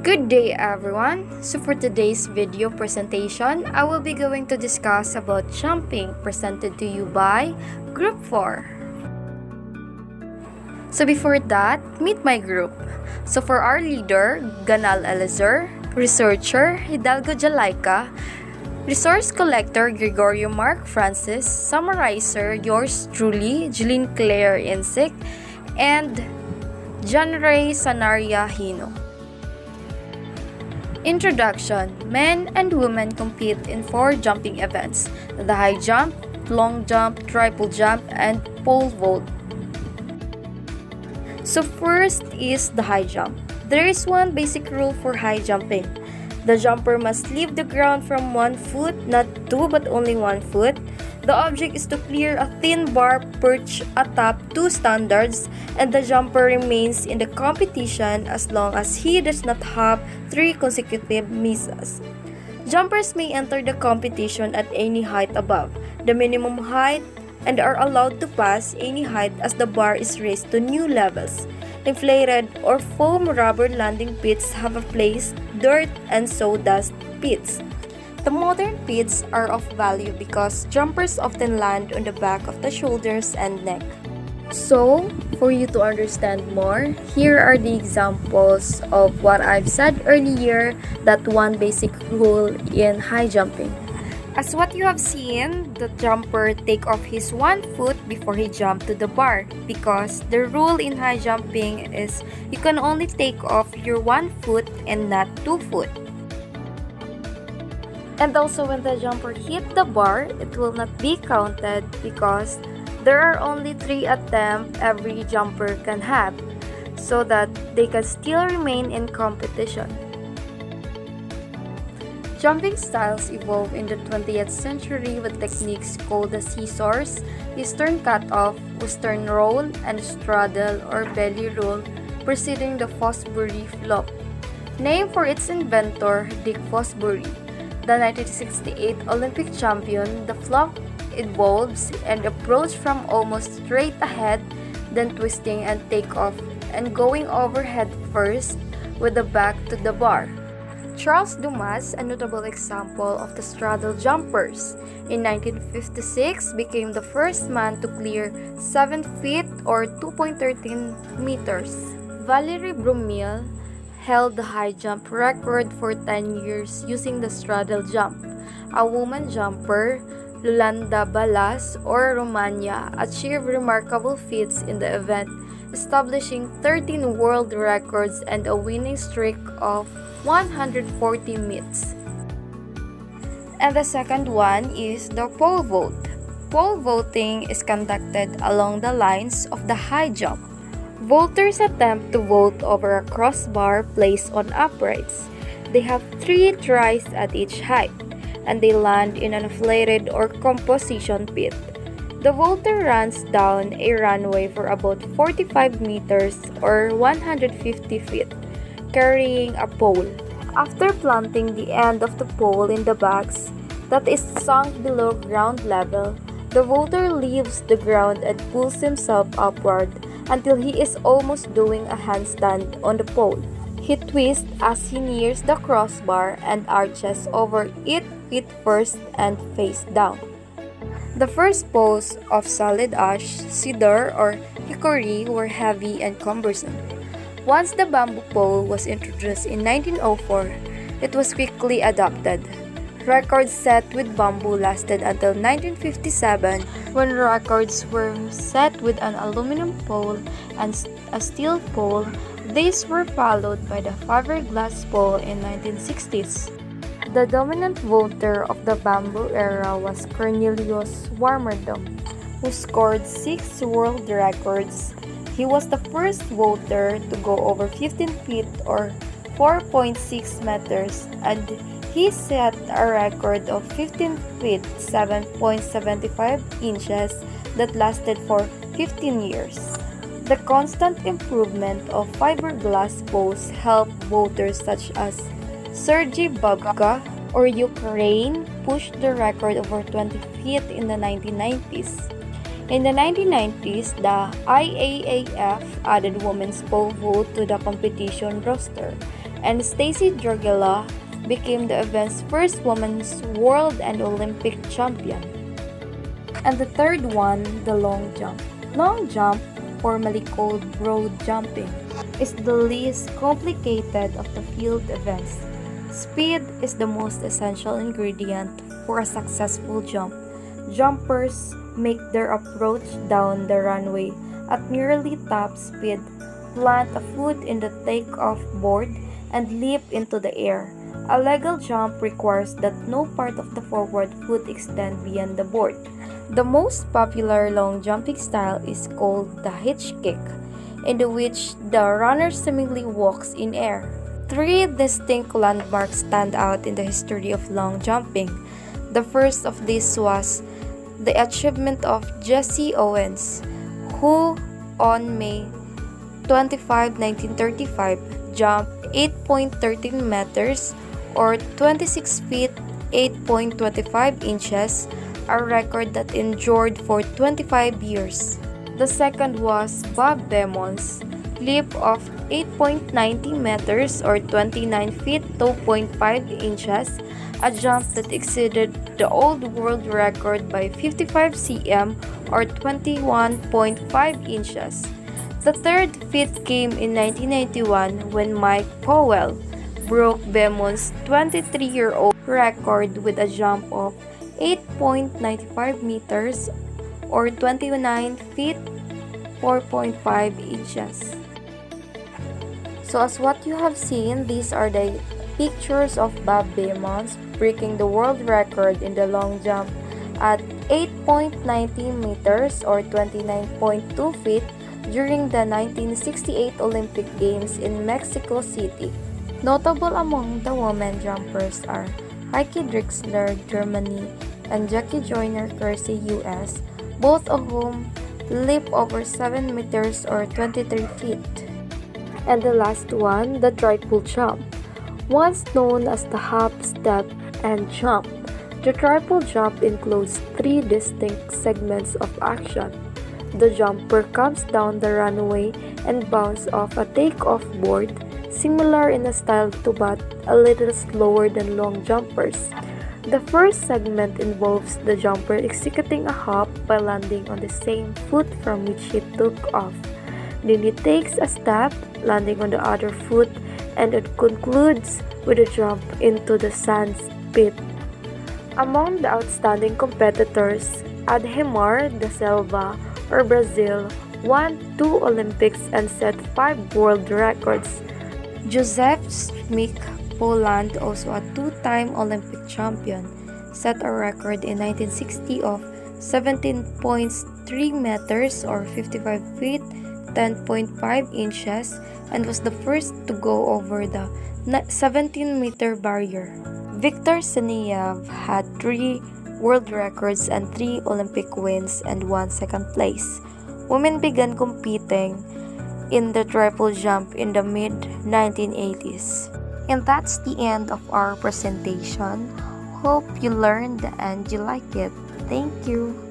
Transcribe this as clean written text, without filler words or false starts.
Good day everyone. So for today's video presentation, I will be going to discuss about jumping presented to you by Group 4. So before that, meet my group. So for our leader, Ganal Elazar, researcher, Hidalgo Jalaika, resource collector, Gregorio Mark Francis, summarizer, yours truly, Jeline Claire Insik, and John Ray Sanaria Hino. Introduction. Men and women compete in 4 jumping events: the high jump, long jump, triple jump, and pole vault. So first is the high jump. There is one basic rule for high jumping. The jumper must leave the ground from 1 foot, not 2 but only 1 foot. The object is to clear a thin bar perched atop 2 standards, and the jumper remains in the competition as long as he does not have 3 consecutive misses. Jumpers may enter the competition at any height above the minimum height and are allowed to pass any height as the bar is raised to new levels. Inflated or foam rubber landing pits have a place, dirt and sawdust pits. The modern pits are of value because jumpers often land on the back of the shoulders and neck. So, for you to understand more, here are the examples of what I've said earlier, that one basic rule in high jumping. As what you have seen, the jumper take off his 1 foot before he jump to the bar, because the rule in high jumping is you can only take off your 1 foot and not 2 foot. And also when the jumper hit the bar, it will not be counted because there are only 3 attempts every jumper can have, so that they can still remain in competition. Jumping styles evolved in the 20th century with techniques called the scissors, eastern cutoff, western roll, and straddle or belly roll, preceding the Fosbury flop. Named for its inventor, Dick Fosbury, the 1968 Olympic champion, the flop evolves and approach from almost straight ahead, then twisting and take off and going overhead first with the back to the bar. Charles Dumas, a notable example of the straddle jumpers, in 1956 became the first man to clear 7 feet or 2.13 meters. Valerie Brumil held the high jump record for 10 years using the straddle jump. A woman jumper, Yolanda Balas or Romania, achieved remarkable feats in the event, establishing 13 world records and a winning streak of 140 meets. And the second one is the pole vault. Pole vaulting is conducted along the lines of the high jump. Vaulters attempt to vault over a crossbar placed on uprights. They have 3 tries at each height, and they land in an inflated or composition pit. The vaulter runs down a runway for about 45 meters or 150 feet, carrying a pole. After planting the end of the pole in the box that is sunk below ground level, the vaulter leaves the ground and pulls himself upward until he is almost doing a handstand on the pole. He twists as he nears the crossbar and arches over it feet first and face down. The first poles of solid ash, cedar, or hickory were heavy and cumbersome. Once the bamboo pole was introduced in 1904, it was quickly adopted. Records set with bamboo lasted until 1957, when records were set with an aluminum pole and a steel pole. These were followed by the fiberglass pole in 1960s. The dominant vaulter of the bamboo era was Cornelius Warmerdam, who scored 6 world records. He was the first vaulter to go over 15 feet or 4.6 meters, and he set a record of 15 feet 7.75 inches that lasted for 15 years. The constant improvement of fiberglass poles helped vaulters such as Sergei Bubka or Ukraine push the record over 20 feet in the 1990s. In the 1990s, the IAAF added women's pole vault to the competition roster, and Stacy Dragila became the event's first women's world and Olympic champion. And the third one, the long jump. Long jump, formerly called broad jumping, is the least complicated of the field events. Speed is the most essential ingredient for a successful jump. Jumpers make their approach down the runway at nearly top speed, plant a foot in the take-off board, and leap into the air. A legal jump requires that no part of the forward foot extend beyond the board. The most popular long jumping style is called the hitch kick, in which the runner seemingly walks in air. Three distinct landmarks stand out in the history of long jumping. The first of these was the achievement of Jesse Owens, who on May 25, 1935, jumped 8.13 meters or 26 feet 8.25 inches, a record that endured for 25 years. The second was Bob Beamon's leap of 8.90 meters or 29 feet 2.5 inches, a jump that exceeded the old world record by 55 cm or 21.5 inches. The third feat came in 1991 when Mike Powell broke Beamon's 23-year-old record with a jump of 8.95 meters or 29 feet 4.5 inches. So as what you have seen, these are the pictures of Bob Beamon breaking the world record in the long jump at 8.90 meters or 29.2 feet during the 1968 Olympic Games in Mexico City. Notable among the women jumpers are Heike Drexler, Germany, and Jackie Joyner Kersey, US, both of whom leap over 7 meters or 23 feet. And the last one, the triple jump, once known as the hop, step, and jump. The triple jump includes 3 distinct segments of action. The jumper comes down the runway and bounces off a take-off board, similar in a style to but a little slower than long jumpers. The first segment involves the jumper executing a hop by landing on the same foot from which he took off. Then he takes a step, landing on the other foot, and it concludes with a jump into the sand pit. Among the outstanding competitors, Adhemar da Silva or Brazil won 2 Olympics and set 5 world records. Joseph Schmick, Poland, also a 2-time Olympic champion, set a record in 1960 of 17.3 meters or 55 feet 10.5 inches and was the first to go over the 17-meter barrier. Viktor Saniev had 3 world records and 3 Olympic wins and 1 second place. Women began competing in the triple jump in the mid-1980s. And that's the end of our presentation. Hope you learned and you like it. Thank you.